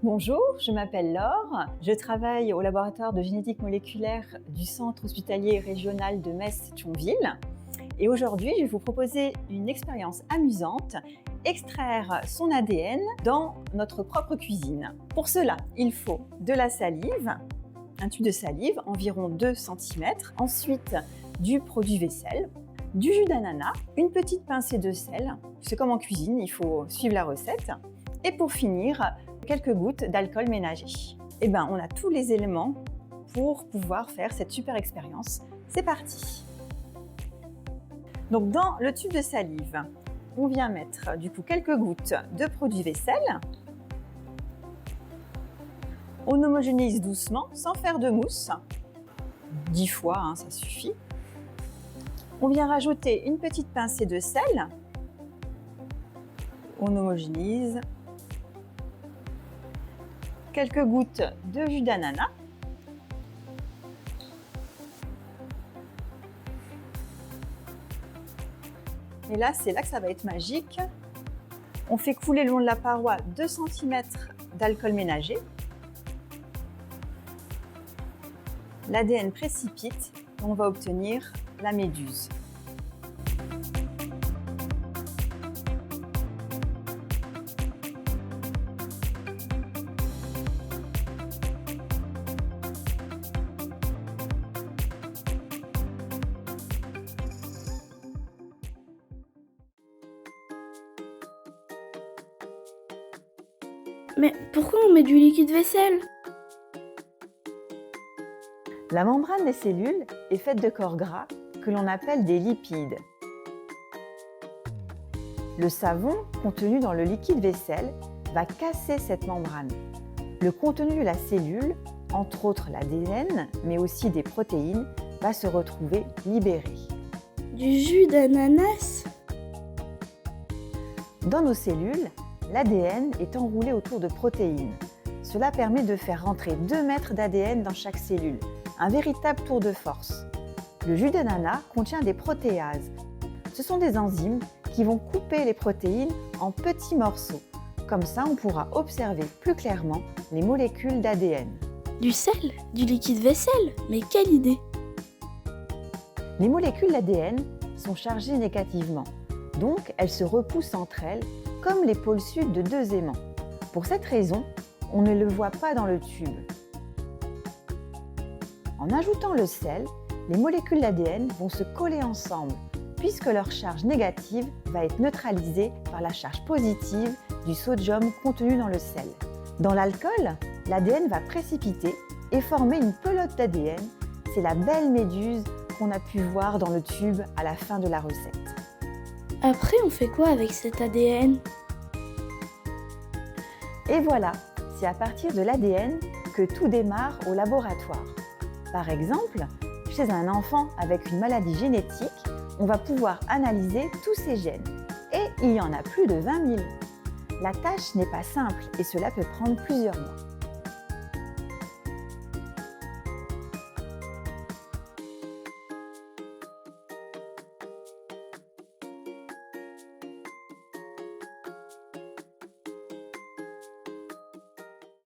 Bonjour, je m'appelle Laure, je travaille au laboratoire de génétique moléculaire du Centre hospitalier régional de Metz-Thionville. Et aujourd'hui, je vais vous proposer une expérience amusante, extraire son ADN dans notre propre cuisine. Pour cela, il faut de la salive, un tube de salive, environ 2 cm, ensuite du produit vaisselle, du jus d'ananas, une petite pincée de sel, c'est comme en cuisine, il faut suivre la recette, et pour finir, quelques gouttes d'alcool ménager. Et bien, on a tous les éléments pour pouvoir faire cette super expérience. C'est parti! Donc, dans le tube de salive, on vient mettre du coup quelques gouttes de produit vaisselle. On homogénéise doucement, sans faire de mousse. 10 fois, ça suffit. On vient rajouter une petite pincée de sel. On homogénise. Quelques gouttes de jus d'ananas. Et là, c'est là que ça va être magique. On fait couler le long de la paroi 2 cm d'alcool ménager. L'ADN précipite et on va obtenir la méduse. Mais pourquoi on met du liquide vaisselle? La membrane des cellules est faite de corps gras que l'on appelle des lipides. Le savon contenu dans le liquide vaisselle va casser cette membrane. Le contenu de la cellule, entre autres l'ADN, mais aussi des protéines, va se retrouver libéré. Du jus d'ananas? Dans nos cellules, l'ADN est enroulé autour de protéines. Cela permet de faire rentrer 2 mètres d'ADN dans chaque cellule, un véritable tour de force. Le jus d'ananas contient des protéases. Ce sont des enzymes qui vont couper les protéines en petits morceaux. Comme ça, on pourra observer plus clairement les molécules d'ADN. Du sel? Du liquide vaisselle? Mais quelle idée! Les molécules d'ADN sont chargées négativement, donc elles se repoussent entre elles comme les pôles sud de 2 aimants. Pour cette raison, on ne le voit pas dans le tube. En ajoutant le sel, les molécules d'ADN vont se coller ensemble puisque leur charge négative va être neutralisée par la charge positive du sodium contenu dans le sel. Dans l'alcool, l'ADN va précipiter et former une pelote d'ADN. C'est la belle méduse qu'on a pu voir dans le tube à la fin de la recette. Après, on fait quoi avec cet ADN? Et voilà, c'est à partir de l'ADN que tout démarre au laboratoire. Par exemple, chez un enfant avec une maladie génétique, on va pouvoir analyser tous ses gènes. Et il y en a plus de 20 000. La tâche n'est pas simple et cela peut prendre plusieurs mois.